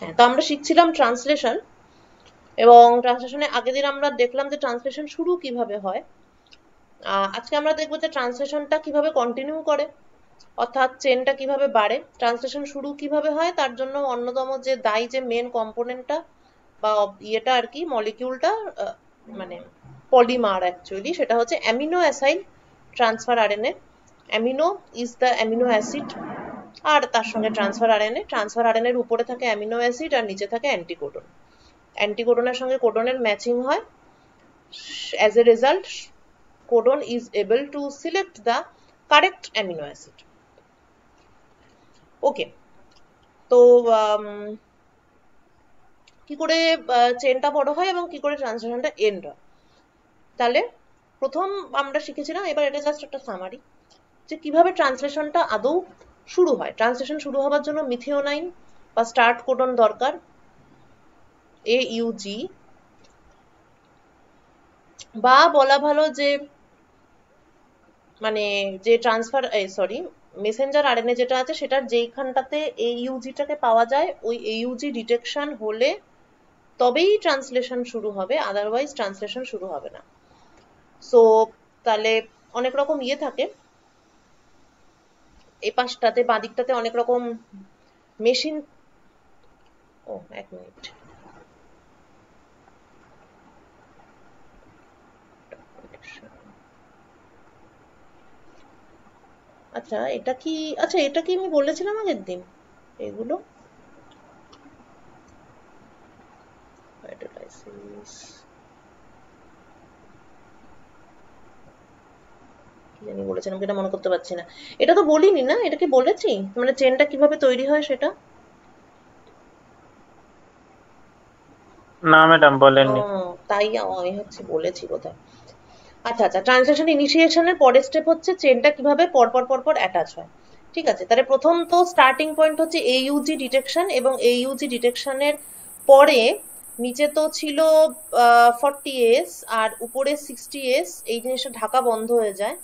হ্যাঁ, তো আমরা শিখছিলাম ট্রান্সলেশন, এবং ট্রান্সলেশনে আগের দিন আমরা দেখলাম যে ট্রান্সলেশন শুরু কিভাবে হয়। আজকে আমরা দেখবো যে ট্রান্সলেশনটা কিভাবে কন্টিনিউ করে, অর্থাৎ চেনটা কিভাবে বাড়ে। ট্রান্সলেশন শুরু কিভাবে হয় তার জন্য অন্যতম যে দায়ী যে মেন কম্পোনেন্টটা বা ইয়েটা আর কি, মলিকিউলটা, মানে পলিমার অ্যাকচুয়ালি, সেটা হচ্ছে amino acid transfer RNA. Amino is the amino acid, আর তার সঙ্গে ট্রান্সফার আরএনএ। ট্রান্সফার আরএনএর উপরে থাকে অ্যামিনো অ্যাসিড আর নিচে থাকে অ্যান্টিকোডন। অ্যান্টিকোডনের সঙ্গে কোডনের ম্যাচিং হয়। As a result, codon is able to select the correct amino acid. ওকে, তো কি করে চেনটা বড় হয় এবং কি করে ট্রান্সলেশনটা এন্ড হয়, তাহলে প্রথম আমরা শিখেছিলাম, এবার এটা জাস্ট একটা সামারি, যে কিভাবে ট্রান্সলেশনটা আদৌ শুরু হয়। ট্রান্সলেশন শুরু হওয়ার জন্য মিথিওনাইন বা স্টার্ট কোডন দরকার, AUG, বা বলা ভালো যে মানে যে ট্রান্সফার সরি মেসেঞ্জার আরএনএ যেটা আছে সেটার যেইখানটাতে AUG-টাকে পাওয়া যায়, ওই AUG ডিটেকশন হলে তবেই ট্রান্সলেশন শুরু হবে, আদারওয়াইজ ট্রান্সলেশন শুরু হবে না। সো তাহলে অনেক রকম ইয়ে থাকে, এই পাশটাতে বাঁ দিকটাতে অনেক রকম মেশিন। ও এক মিনিট, আচ্ছা এটা কি, আচ্ছা এটা কি আমি বলেছিলাম আগের দিন এগুলো? Hydrolysis, কি জানি বলেছিলাম, এটা মনে করতে পারছি না। এটা তো বলিনি না, এটা কি বলেছি, মানে চেনটা কিভাবে তৈরি হয় সেটা? না ম্যাডাম, ও, বলেননি। তাই আমি হচ্ছে বলেছি বোধহয়। আচ্ছা আচ্ছা, ট্রানজিশন ইনিশিয়েশনের পরের স্টেপ হচ্ছে চেনটা কিভাবে পরপর পরপর অ্যাটাচ হয়। ঠিক আছে, তাহলে প্রথম তো স্টার্টিং পয়েন্ট হচ্ছে AUG ডিটেকশন, এবং AUG ডিটেকশনের পরে নিচে তো ছিল 40S আর উপরে 60S, এই জিনিসটা ঢাকা বন্ধ হয়ে যায়।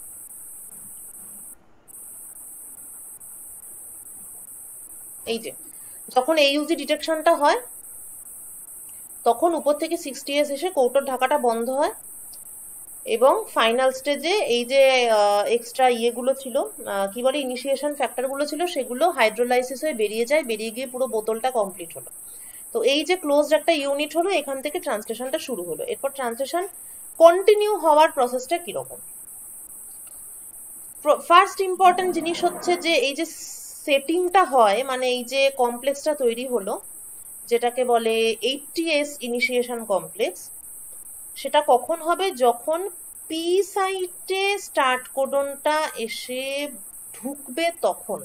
এই যে যখন AUG ডিটেকশনটা হয় তখন উপর থেকে 60S এসে কৌটোর ঢাকাটা বন্ধ হয়, এবং ফাইনাল স্টেজে এই যে এক্সট্রা ইয়েগুলো ছিল, কি বলে, ইনিশিয়েশন ফ্যাক্টরগুলো ছিল, সেগুলো হাইড্রোলাইসিস হয়ে বেরিয়ে যায়, বেরিয়ে গিয়ে পুরো বোতলটা কমপ্লিট হলো। তো এই যে ক্লোজড একটা ইউনিট হলো, এখান থেকে ট্রান্সলেশনটা শুরু হলো। এরপর ট্রান্সলেশন কন্টিনিউ হওয়ার প্রসেসটা কিরকম? ফার্স্ট ইম্পর্টেন্ট জিনিস হচ্ছে যে এই যে সেটিংটা হয়, মানে এই যে কমপ্লেক্সটা তৈরি হলো, যেটাকে বলে 80S ইনিশিয়েশন কমপ্লেক্স, সেটা কখন হবে? যখন পি সাইটে স্টার্ট কোডনটা এসে ঢুকবে তখন।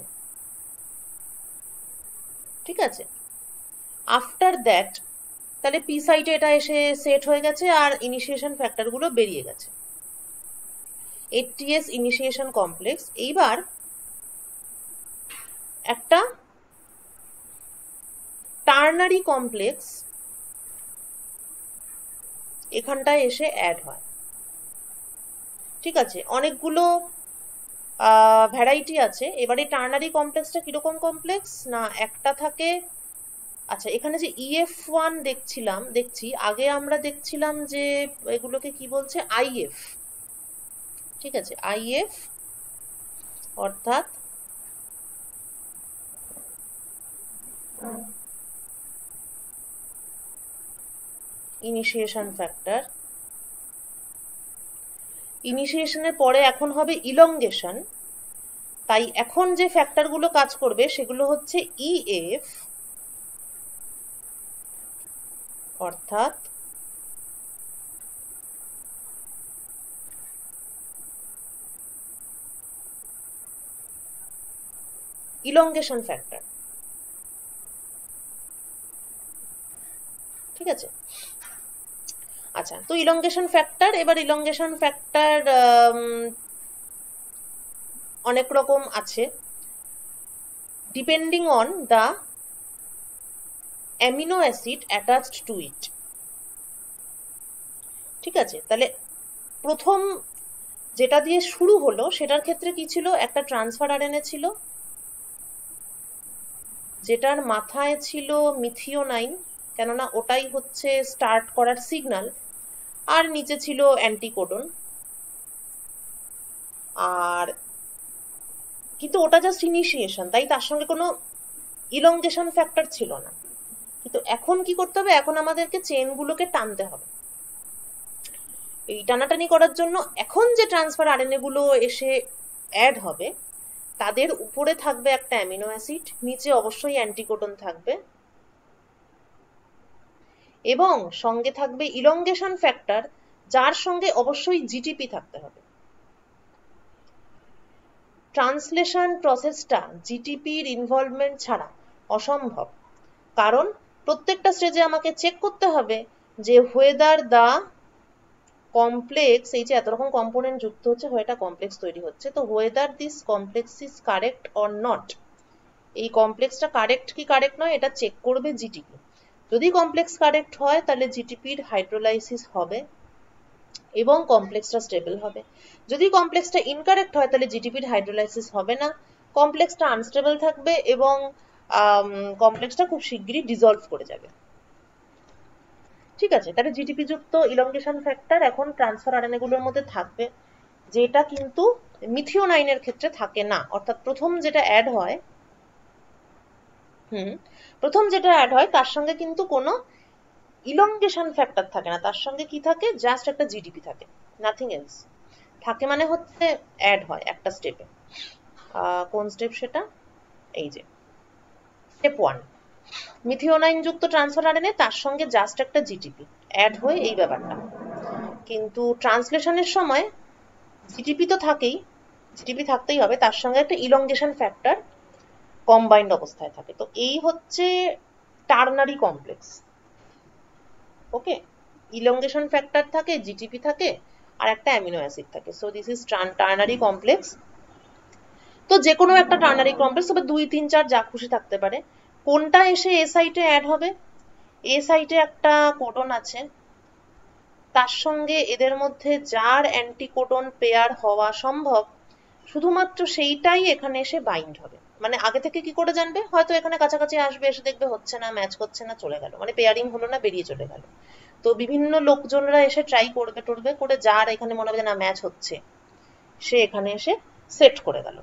ঠিক আছে, আফটার দ্যাট তাহলে পি সাইটে এটা এসে সেট হয়ে গেছে আর ইনিশিয়েশন ফ্যাক্টরগুলো বেরিয়ে গেছে। 80S ইনিশিয়েশন কমপ্লেক্স এইবার একটা টার্নারি কমপ্লেক্স এখানটায় এসে অ্যাড হয়। ঠিক আছে, অনেকগুলো ভ্যারাইটি আছে। এবারে টার্নারি কমপ্লেক্সটা কিরকম কমপ্লেক্স না, একটা থাকে, আচ্ছা এখানে যে EF1 দেখছি, আগে আমরা দেখছিলাম যে এগুলোকে কি বলছে, IF। ঠিক আছে, IF অর্থাৎ ইনিশিয়েশন ফ্যাক্টর। ইনিশিয়েশনের পরে এখন হবে ইলংগেশন, তাই এখন যে ফ্যাক্টরগুলো কাজ করবে সেগুলো হচ্ছে EF, অর্থাৎ ইলংগেশন ফ্যাক্টর। ঠিক আছে, আচ্ছা তো ইলংগেশন ফ্যাক্টর, এবার ইলংগেশন ফ্যাক্টর অনেক রকম আছে, depending on the amino acid attached to it. ঠিক আছে, তাহলে প্রথম যেটা দিয়ে শুরু হলো সেটার ক্ষেত্রে কি ছিল, একটা ট্রান্সফার আরএনএ ছিল, যেটার মাথায় ছিল মিথিওনাইন, কেননা ওটাই হচ্ছে স্টার্ট করার সিগন্যাল, আর নিচে ছিল অ্যান্টিকোডন। আর কিন্তু ওটা জাস্ট ইনিশিয়েশন, তাই তার সঙ্গে কোনো ইলংগেশন ফ্যাক্টর ছিল না। কিন্তু এখন কি করতে হবে, এখন আমাদেরকে চেনগুলোকে টানতে হবে। এই টানাটানি করার জন্য এখন যে ট্রান্সফার আরএনএ গুলো এসে অ্যাড হবে, তাদের উপরে থাকবে একটা অ্যামিনো অ্যাসিড, নিচে অবশ্যই অ্যান্টিকোডন থাকবে, এবং সঙ্গে থাকবে ইলংগেশন ফ্যাক্টর, যার সঙ্গে অবশ্যই জিটিপি থাকতে হবে। ট্রান্সলেশন প্রসেসটা জিটিপির ইনভলভমেন্ট ছাড়া অসম্ভব, কারণ প্রত্যেকটা স্টেজে আমাকে চেক করতে হবে যে হোয়েদার দা কমপ্লেক্স, এই যে এত রকম কম্পোনেন্ট যুক্ত হচ্ছে হয়ে একটা কমপ্লেক্স তৈরি হচ্ছে, তো whether this complex is correct or not, এই কমপ্লেক্সটা কারেক্ট কি কারেক্ট নয় এটা চেক করবে জিটিপি। যদি কমপ্লেক্স কারেক্ট হয় তাহলে জিটিপির হাইড্রোলাইসিস হবে এবং কমপ্লেক্সটা স্টেবল হবে। যদি কমপ্লেক্সটা ইনকারেক্ট হয় তাহলে জিটিপির হাইড্রোলাইসিস হবে না, কমপ্লেক্সটা আনস্টেবল থাকবে এবং কমপ্লেক্সটা খুব শিগগিরই ডিসলভ করে যাবে। ঠিক আছে, তাহলে জিটিপি যুক্ত ইলংগেশন ফ্যাক্টর এখন ট্রান্সফার আরএনএ গুলোর মধ্যে থাকবে, যেটা কিন্তু মিথিওনাইনের ক্ষেত্রে থাকে না। অর্থাৎ প্রথম যেটা অ্যাড হয় তার সঙ্গে কিন্তু কোনো ইলংগেশন ফ্যাক্টর থাকে না, তার সঙ্গে কি থাকে, জাস্ট একটা জিডিপি থাকে, নাথিং এলস থাকে। মানে হচ্ছে অ্যাড হয় একটা স্টেপে। কোন স্টেপ সেটা, এই যে স্টেপ 1, মিথিওনাইন যুক্ত ট্রান্সফার আরএনএ, তার সঙ্গে জাস্ট একটা জিটিপি অ্যাড হয়ে এই ব্যাপারটা। কিন্তু ট্রান্সলেশনের সময় জিটিপি তো থাকেই, জিটিপি থাকতেই হবে, তার সঙ্গে একটা ইলংগেশন ফ্যাক্টর কম্বাইন্ড অবস্থায় থাকে। তো এই হচ্ছে টার্নারি কমপ্লেক্স। ওকে, ইলংগেশন ফ্যাক্টর থাকে, জিটিপি থাকে, আর একটা অ্যামিনো অ্যাসিড থাকে। So this is ternary complex. তো যে কোনো একটা টার্নারি কমপ্লেক্স, তবে 2, 3, 4 যা খুশি থাকতে পারে। কোনটা এসে এ সাইটে অ্যাড হবে, এ সাইটে একটা কোডন আছে, তার সঙ্গে এদের মধ্যে যার অ্যান্টিকোডন পেয়ার হওয়া সম্ভব শুধুমাত্র সেইটাই এখানে এসে বাইন্ড হবে। মানে আগে থেকে কি করে জানবে, হয়তো এখানে কাছাকাছি আসবে, এসে দেখবে হচ্ছে না, ম্যাচ করছে না, চলে গেল, মানে পেয়ারিং হলো না, বেরিয়ে চলে গেল। তো বিভিন্ন লোকজনরা এসে ট্রাই করবে টরবে করে, যার এখানে মনে হবে না ম্যাচ হচ্ছে, সে এখানে এসে সেট করে গেল।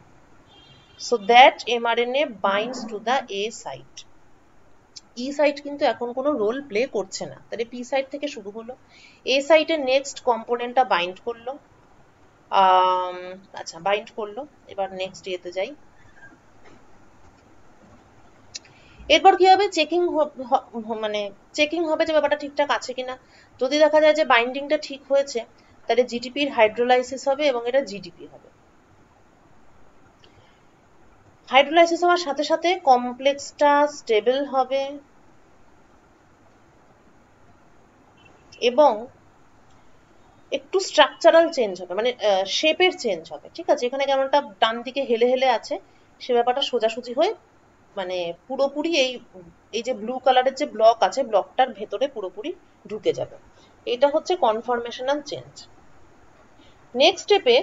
So that mRNA binds to the A site. E site কিন্তু এখন কোনো রোল প্লে করছে না, তাহলে পি সাইট থেকে শুরু হলো, এ সাইটের নেক্সট কম্পোনেন্টটা বাইন্ড করলো, আচ্ছা বাইন্ড করলো, এবার নেক্সট ইয়েতে যাই। এরপর কি হবে, চেকিং, মানে চেকিং হবে যে ব্যাপারটা ঠিকঠাক আছে কিনা। যদি দেখা যায় যে বাইন্ডিংটা ঠিক হয়েছে, তাহলে জিটিপির হাইড্রোলাইসিস হবে এবং এটা জিডিপি হবে। হাইড্রোলাইসিস হওয়ার সাথে সাথে কমপ্লেক্সটা স্টেবল হবে এবং একটু স্ট্রাকচারাল চেঞ্জ হবে, মানে শেপের চেঞ্জ হবে। ঠিক আছে, এখানে কেমনটা ডান দিকে হেলে হেলে আছে, সে ব্যাপারটা সোজাসুজি হয়ে মানে পুরোপুরি এই যে ব্লু কালারের যে ব্লক আছে, ব্লকটার ভেতরে পুরোপুরি ঢুকে যাবে। এটা হচ্ছে কনফরমেশনাল চেঞ্জ। নেক্সট স্টেপে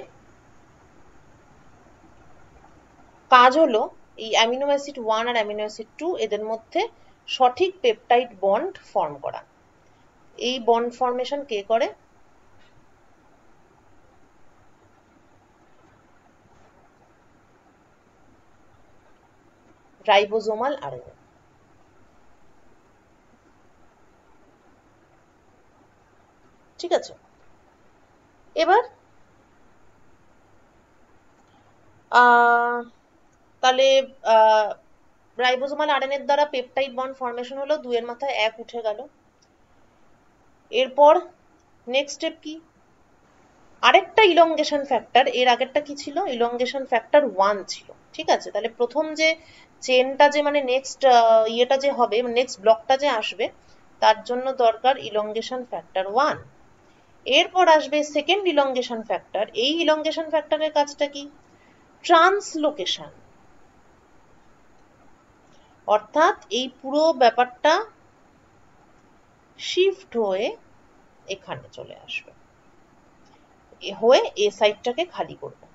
কাজ হলো এই অ্যামিনো অ্যাসিড 1 আর অ্যামিনো অ্যাসিড 2 এদের মধ্যে সঠিক পেপটাইড বন্ড ফর্ম করা। এই বন্ড ফর্মেশন কে করে, রাইবোজোমাল আরএনএ। ঠিক আছে, এবার তাহলে রাইবোজোমাল আরএনএর দ্বারা পেপটাইড বন্ড ফর্মেশন হলো, 2 এর মাথায় 1 উঠে গেল। এরপর নেক্সট স্টেপ কি, আরেকটা ইলংগেশন ফ্যাক্টর, এর আগেরটা কি ছিল, ইলংগেশন ফ্যাক্টর 1 ছিল। ঠিক আছে, তাহলে প্রথম যে চেনটা যে মানে নেক্সট ইয়েটা যে হবে, নেক্সট ব্লকটা যে আসবে, তার জন্য দরকার ইলংগেশন ফ্যাক্টর 1। এরপর আসবে সেকেন্ড ইলংগেশন ফ্যাক্টর। এই ইলংগেশন ফ্যাক্টরের কাজটা কি, ট্রান্সলোকেশন, অর্থাৎ এই পুরো ব্যাপারটা শিফট হয়ে এখানে চলে আসবে, হয়ে এ সাইডটাকে খালি করবে।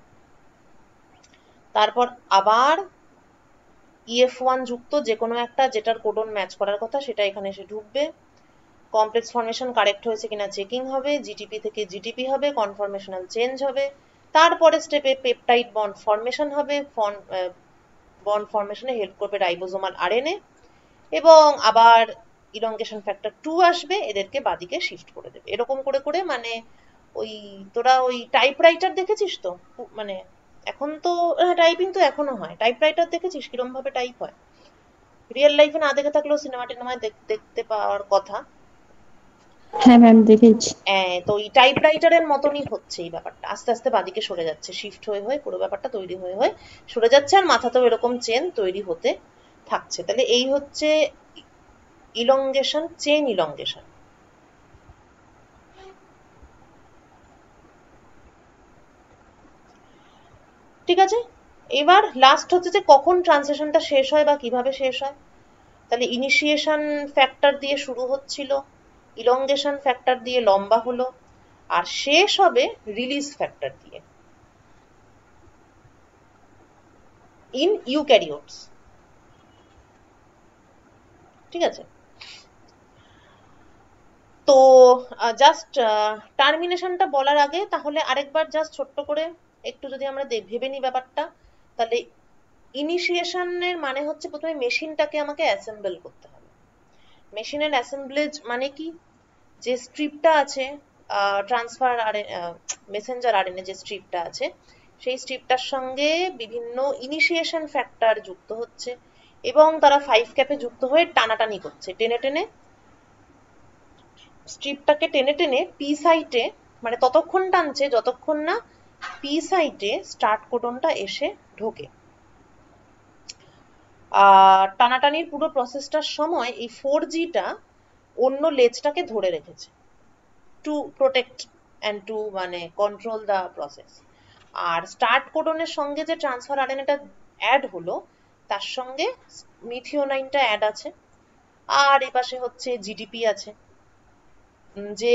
তারপর আবার EF1 যুক্ত যে কোনো একটা যেটার কোডন ম্যাচ করার কথা সেটা এখানে এসে ঢুকবে। কমপ্লেক্স ফর্মেশন কারেক্ট হয়েছে কিনা চেকিং হবে, জিটিপি থেকে জিটিপি হবে, কনফরমেশনাল চেঞ্জ হবে, তারপরে স্টেপে পেপটাইড বন্ড ফর্মেশন হবে, বন্ড ফর্মেশনে হেল্প করবে রাইবোজোমাল আরএনএ, এবং আবার ইলংগেশন ফ্যাক্টর 2 আসবে, এদেরকে বাদিকে শিফট করে দেবে। এরকম করে করে মানে ওই তোরা ওই টাইপরাইটার দেখেছিস তো, মানে এখন তো টাইপিং তো এখনো হয়, টাইপরাইটার দেখেছিস কিরম ভাবে টাইপ হয়? রিয়েল লাইফে না দেখে থাকলেও সিনেমা টিনেমায় দেখতে পাওয়ার কথা। হ্যাঁ ম্যাম, দেখেছি। তো এই টাইপরাইটারের মতনই হচ্ছে এই ব্যাপারটা, আস্তে আস্তে বাদিকে সরে যাচ্ছে, শিফট হয়ে হয়ে পুরো ব্যাপারটা তৈরি হয়ে হয়ে সরে যাচ্ছে, আর মাথাতেও এরকম চেন তৈরি হতে থাকছে। তাহলে এই হচ্ছে ইলংগেশন, চেন ইলংগেশন। ঠিক আছে, এবার লাস্ট হচ্ছে যে কখন ট্রান্সলেশনটা শেষ হয় বা কিভাবে শেষ হয়। তাহলে ইনিশিয়েশন ফ্যাক্টর দিয়ে শুরু হচ্ছিল, ইলংগেশন ফ্যাক্টর দিয়ে লম্বা হলো, আর শেষ হবে রিলিজ ফ্যাক্টর দিয়ে ইন ইউক্যারিওটস। ঠিক আছে, তো জাস্ট টার্মিনেশনটা বলার আগে তাহলে আরেকবার জাস্ট ছোট্ট করে একটু যদি আমরা ভেবে নিই ব্যাপারটা, তাহলে ইনিশিয়েশনের মানে হচ্ছে প্রথমে মেশিনটাকে আমাকে অ্যাসেম্বল করতে হবে। মেশিনের অ্যাসেম্বলেজ মানে কি, যে স্ট্রিপটা আছে ট্রান্সফার মেসেঞ্জার আরএনএ যে স্ট্রিপটা আছে, সেই স্ট্রিপটার সঙ্গে বিভিন্ন ইনিশিয়েশন ফ্যাক্টর যুক্ত হচ্ছে এবং তারা 5 ক্যাপে যুক্ত হয়ে টানাটানি করছে, টেনে টেনে স্ট্রিপটাকে টেনে টেনে পি সাইটে, মানে ততক্ষণ টানছে যতক্ষণ না পি সাইটে স্টার্ট কোডনটা এসে ঢোকে। আর টানাটানির পুরো প্রসেসটার সময় এই 4Gটা অন্য লেজটাকে ধরে রেখেছে টু প্রোটেক্ট অ্যান্ড টু মানে কন্ট্রোল দ্য প্রসেস। আর স্টার্ট কোডনের সঙ্গে যে ট্রান্সফার আরএনএটা অ্যাড হলো তার সঙ্গে মিথিওনাইনটা অ্যাড আছে, আর এপাশে হচ্ছে জিডিপি আছে যে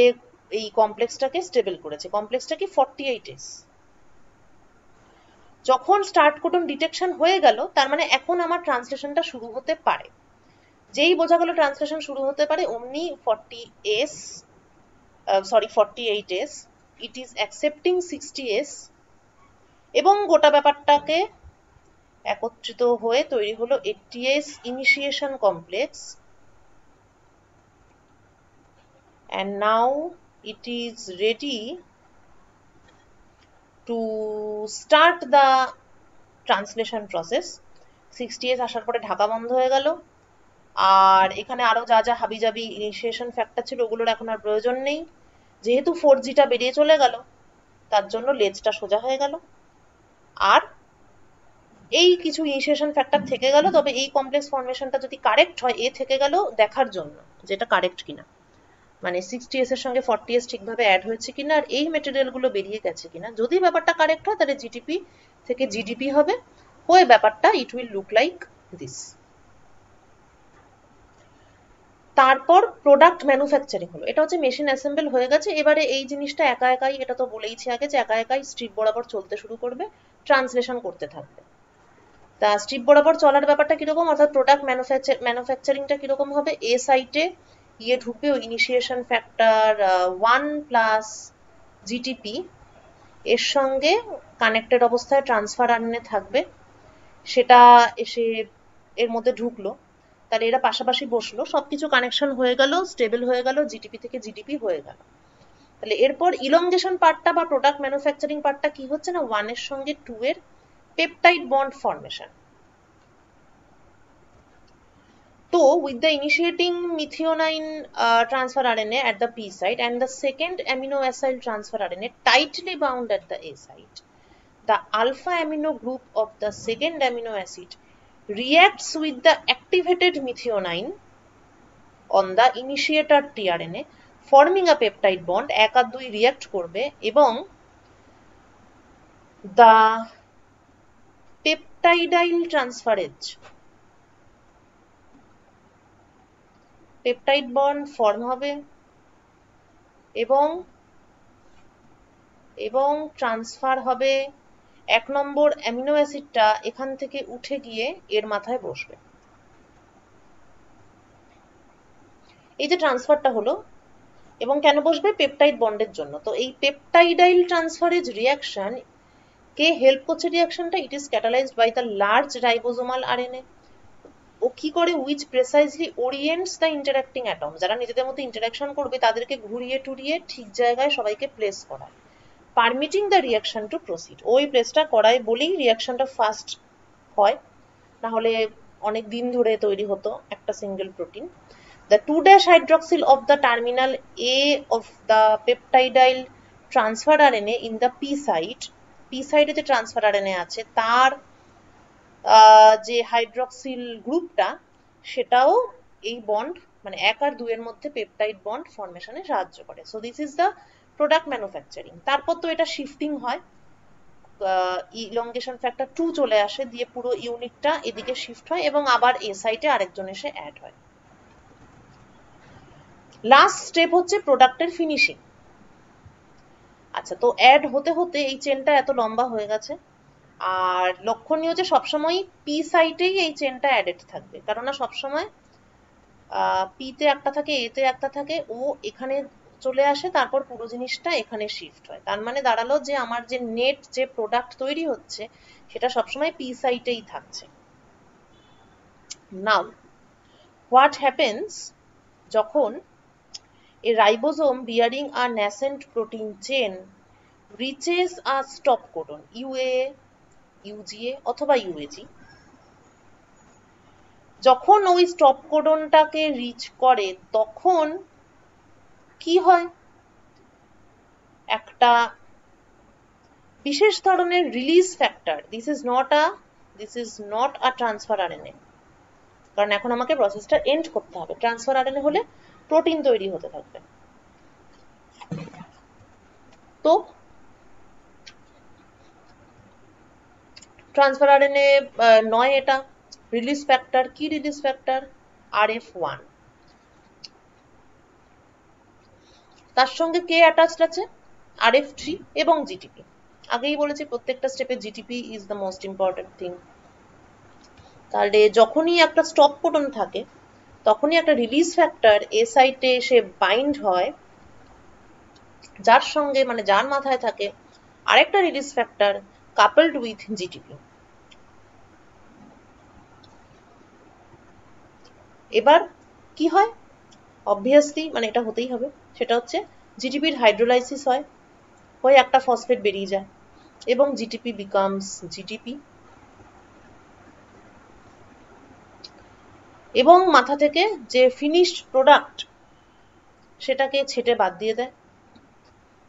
এই কমপ্লেক্সটাকে স্টেবল করেছে। কমপ্লেক্সটা কি 48S। যখন স্টার্ট কোডন ডিটেকশন হয়ে গেল তার মানে এখন আমার ট্রান্সলেশনটা শুরু হতে পারে। যেই বোঝা গেল ট্রান্সলেশন শুরু হতে পারে অমনি 48S it is accepting 60S এবং গোটা ব্যাপারটাকে একত্রিত হয়ে তৈরি হলো 80S initiation complex, and now it is ready to start the translation process. 60S আসার পরে ঢাকা বন্ধ হয়ে গেল, আর এখানে আরো যা যা হাবিজাবি ইনিশিয়েশন ফ্যাক্টর ছিল ওগুলোর এখন আর প্রয়োজন নেই, যেহেতু 4Gটা বেরিয়ে চলে গেল তার জন্য লেজটা সোজা হয়ে গেল। আর এই কিছু ইনিশিয়েশন ফ্যাক্টর থেকে গেল, তবে এই কমপ্লেক্স ফর্মেশনটা যদি কারেক্ট হয় এ থেকে গেল দেখার জন্য যেটা কারেক্ট কিনা, মানে 60S এর সঙ্গে 40S ঠিকভাবে অ্যাড হয়েছে কিনা আর এই মেটেরিয়ালগুলো বেরিয়ে গেছে কিনা। যদি ব্যাপারটা কারেক্ট হয় তাহলে জিটিপি থেকে জিডিপি হবে, হয়ে ব্যাপারটা it will look like this. তারপর প্রোডাক্ট ম্যানুফ্যাকচারিং হলো, এটা হচ্ছে মেশিন অ্যাসেম্বল হয়ে গেছে। এবারে এই জিনিসটা একা একাই, এটা তো বলেইছি আগে যে একা একাই স্ট্রিপ বরাবর চলতে শুরু করবে, ট্রান্সলেশন করতে থাকবে। তা স্ট্রিপ বরাবর চলার ব্যাপারটা কিরকম, অর্থাৎ প্রোডাক্ট ম্যানুফ্যাকচারিংটা কিরকম হবে, এ সাইটে ইয়ে ঢুকবে ওই ইনিশিয়েশন ফ্যাক্টর 1 প্লাস জিটিপি, এর সঙ্গে কানেক্টেড অবস্থায় ট্রান্সফার আরএনএ থাকবে, সেটা এসে এর মধ্যে ঢুকলো, তাহলে এরা পাশাপাশি বসলো, সবকিছু কানেকশন হয়ে গেল, স্টেবল হয়ে গেল, জিটিপি থেকে জিডিপি হয়ে গেল। তাহলে এরপর ইলংগেশন পার্টটা বা প্রোডাক্ট ম্যানুফ্যাকচারিং পার্টটা কি হচ্ছে না, 1 এর সঙ্গে 2 এর peptide bond formation. So, with the initiating methionine transfer RNA at the P site and the second amino acyl transfer RNA tightly bound at the A site, the alpha amino group of the second amino acid reacts with the activated methionine on the initiator tRNA, forming a peptide bond. 1 আর 2 react করবে এবং the peptidyl transferase peptide bond form হবে এবং transfer হবে এক নম্বর amino অ্যাসিডটা এখান থেকে উঠে গিয়ে এর মাথায় বসবে। এই যে ট্রান্সফারটা হলো, এবং কেন বসবে? পেপটাইড বন্ডের জন্য। তো এই পেপটাইডাইল ট্রান্সফারেজ রিয়াকশন কে হেল্প করছে রিয়াকশনটা? It is catalysed by the large ribosomal RNA. ও কি করে? Which precisely orients the interacting atom. যারা নিজেদের মধ্যে ইন্টারাকশন করবে তাদেরকে ঘুরিয়ে টুরিয়ে ঠিক জায়গায় সবাইকে প্লেস করায়, permitting the reaction to proceed. ওই প্লেসটা করায় বলেই রিয়াকশনটা ফাস্ট হয়, না হলে অনেক দিন ধরে তৈরি হতো একটা single protein. The 2'-hydroxyl of the terminal A of the peptidyl transfer RNA in the P site, P site যে ট্রান্সফার RNA আছে তার যে হাইড্রক্সিল গ্রুপটা, সেটাও এই বন্ড মানে 1 আর 2 এর মধ্যে পেপটাইড বন্ড ফরমেশনে সাহায্য করে। So this is the product manufacturing. তারপর তো এটা শিফটিং হয়, ইলংগেশন ফ্যাক্টর 2 চলে আসে, দিয়ে পুরো ইউনিটটা এদিকে শিফট হয় এবং আবার এ সাইটে আরেকজন এসে অ্যাড হয়। লাস্ট স্টেপ হচ্ছে প্রোডাক্টের ফিনিশিং। আচ্ছা, তো অ্যাড হতে হতে এই চেনটা এত লম্বা হয়ে গেছে, আর লক্ষণীয় যে সবসময় পি সাইটেই এই চেনটা অ্যাডেড থাকবে, কেননা সবসময় পিতে একটা থাকে, এতে একটা থাকে, ও এখানে চলে আসে, তারপর পুরো জিনিসটা এখানে শিফট হয়। তার মানে দাঁড়ালো যে আমার যে নেট যে প্রোডাক্ট তৈরি হচ্ছে সেটা সবসময় পি সাইটেই থাকছে। নাও হোয়াট হ্যাপেন্স যখন a ribosome bearing a nascent protein chain reaches a stop codon UAA, UGA অথবা UAG। যখন ওই স্টপ কোডনটাকে রিচ করে তখন কি হয়? একটা বিশেষ ধরনের release factor, this is not a transfer RNA, কারণ এখন আমাকে প্রসেসটা এন্ড করতে হবে। ট্রান্সফার আরএনএ হলে প্রোটিন তৈরি হতে থাকবে। তো ট্রান্সফার আরএনএ নয়, এটা রিলিজ ফ্যাক্টর। কি রিলিজ ফ্যাক্টর? RF1। তার সঙ্গে কে অ্যাটাচড আছে? RF3 এবং জিটিপি। আগেই বলেছি প্রত্যেকটা স্টেপে GTP is the most important thing. তাহলে যখনই একটা স্টপ কোডন থাকে তখনই একটা রিলিজ ফ্যাক্টর এ সাইটে এসে বাইন্ড হয়, যার সঙ্গে মানে যার মাথায় থাকে আরেকটা release factor coupled with GTP. এবার কি হয়? অবভিয়াসলি মানে এটা হতেই হবে, সেটা হচ্ছে জিটিপির হাইড্রোলাইসিস হয়, হয়ে একটা ফসফেট বেরিয়ে যায় এবং জিটিপি বিকামস জিটিপি, এবং মাথা থেকে যে ফিনিশড প্রোডাক্ট সেটাকে ছেটে বাদ দিয়ে দেয়,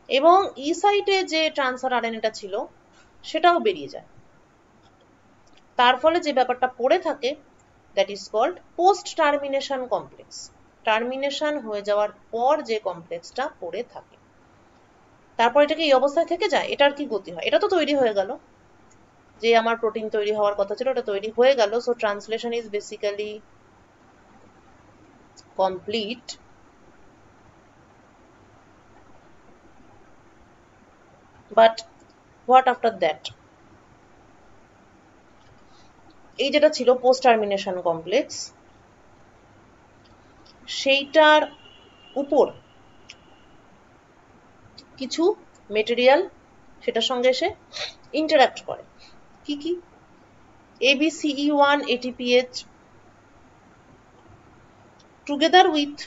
এবং ই সাইটে যে ট্রান্সফার আরএনএটা ছিল সেটাও বেরিয়ে যায়। তার ফলে যে ব্যাপারটা পড়ে থাকে that is called post termination complex. Termination হয়ে যাওয়ার পর যে কমপ্লেক্সটা পড়ে থাকে, তারপর এটাকে এই অবস্থায় থেকে যায়। এটার কি গতি হয়? এটা তো তৈরি হয়ে গেল, যে আমার প্রোটিন তৈরি হওয়ার কথা ছিল ওটা তৈরি হয়ে গেল। So translation is basically complete. But what after that? এই যেটা ছিল পোস্ট টার্মিনেশন কমপ্লেক্স, সেইটার উপর কিছু মেটেরিয়াল সেটার সঙ্গে এসে ইন্টারঅ্যাক্ট করে। কি কি? ABCE1 ATPase টুগেদার উইথ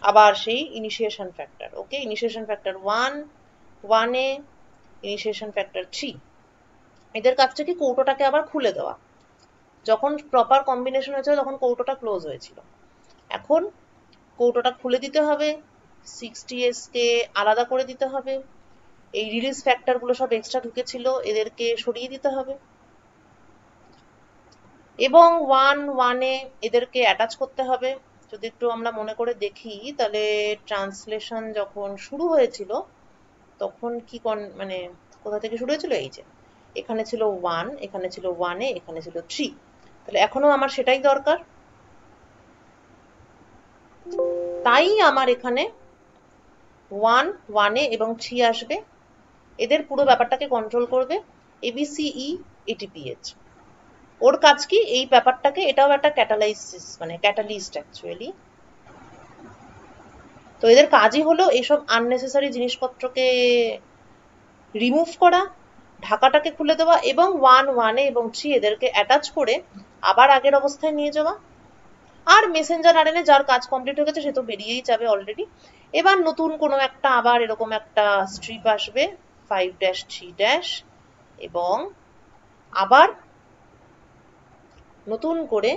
আবার সেই initiation factor. Okay, initiation factor 1, 1A, initiation factor 3। এদের কাজটা কি? কৌটোটাকে আবার খুলে দেওয়া। যখন প্রপার কম্বিনেশন হয়েছিল তখন কৌটোটা ক্লোজ হয়েছিল, এখন কৌটোটা খুলে দিতে হবে, 60S কে আলাদা করে দিতে হবে, এই রিলিজ ফ্যাক্টরগুলো সব এক্সট্রা ঢুকেছিল এদেরকে সরিয়ে দিতে হবে, এবং 1-1-এ এদেরকে অ্যাটাচ করতে হবে। যদি একটু আমরা মনে করে দেখি তাহলে ট্রান্সলেশন যখন শুরু হয়েছিল তখন কি মানে কোথা থেকে শুরু হয়েছিল? এই যে এখানে ছিল 1, এখানে ছিল 1A, এখানে ছিল 3। তাহলে এখনো আমার সেটাই দরকার, তাই আমার এখানে 1, 1A এবং 3 আসবে, এদের পুরো ব্যাপারটাকে কন্ট্রোল করবে ABCE ATPase। ওর কাজ কি এই ব্যাপারটাকে, এটাও একটা ক্যাটালাইসিস মানে ক্যাটালিস্ট অ্যাকচুয়ালি। তো এদের কাজই হলো এইসব আননেসেসারি জিনিসপত্রকে রিমুভ করা, ঢাকাটাকে খুলে দেওয়া এবং 1, 1 এবং 3 এদেরকে অ্যাটাচ করে আবার আগের অবস্থায় নিয়ে যাওয়া। আর মেসেঞ্জার আরএনএ যার কাজ কমপ্লিট হয়ে গেছে সে তো বেরিয়েই যাবে অলরেডি। এবার নতুন কোনো একটা আবার এরকম একটা স্ট্রিপ আসবে 5-3- এবং আবার নতুন করে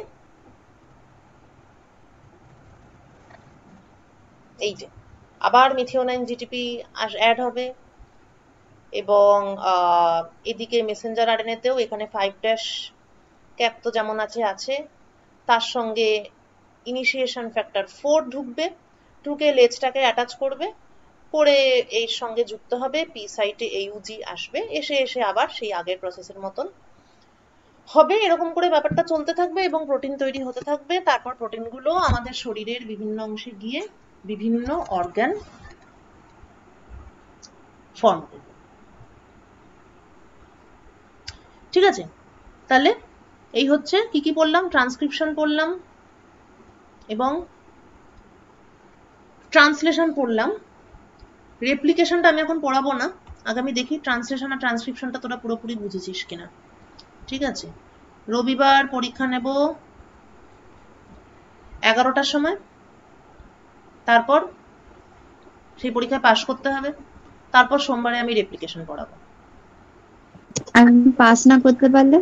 এই যে আবার মিথিওনাইন জিটিপি অ্যাড হবে এবং এদিকে মেসেঞ্জার আরএনএতেও এখানে 5- ক্যাপ তো যেমন আছে, তার সঙ্গে ইনিশিয়েশন ফ্যাক্টর 4 ঢুকবে, ঢুকে লেজটাকে অ্যাটাচ করবে, করে এর সঙ্গে যুক্ত হবে পি সাইটে AUG আসবে, এসে আবার সেই আগের প্রসেসের মতন হবে। এরকম করে ব্যাপারটা চলতে থাকবে এবং প্রোটিন তৈরি হতে থাকবে। তারপর প্রোটিনগুলো আমাদের শরীরের বিভিন্ন অংশে গিয়ে বিভিন্ন অর্গান ফর্ম করবে। ঠিক আছে, তাহলে এই হচ্ছে কি কি পড়লাম, ট্রান্সক্রিপশন পড়লাম এবং ট্রান্সলেশন পড়লাম। রেপ্লিকেশনটা আমি এখন পড়াবো না, আগামী দেখি ট্রান্সলেশন আর ট্রান্সক্রিপশনটা তোরা পুরোপুরি বুঝেছিস কিনা। ঠিক আছে, রবিবার পরীক্ষা নেব 11টার সময়, তারপর সেই পরীক্ষায় পাশ করতে হবে, তারপর সোমবারে আমি রেপ্লিকেশন পড়াবো। আমি পাস না করতে পারলে?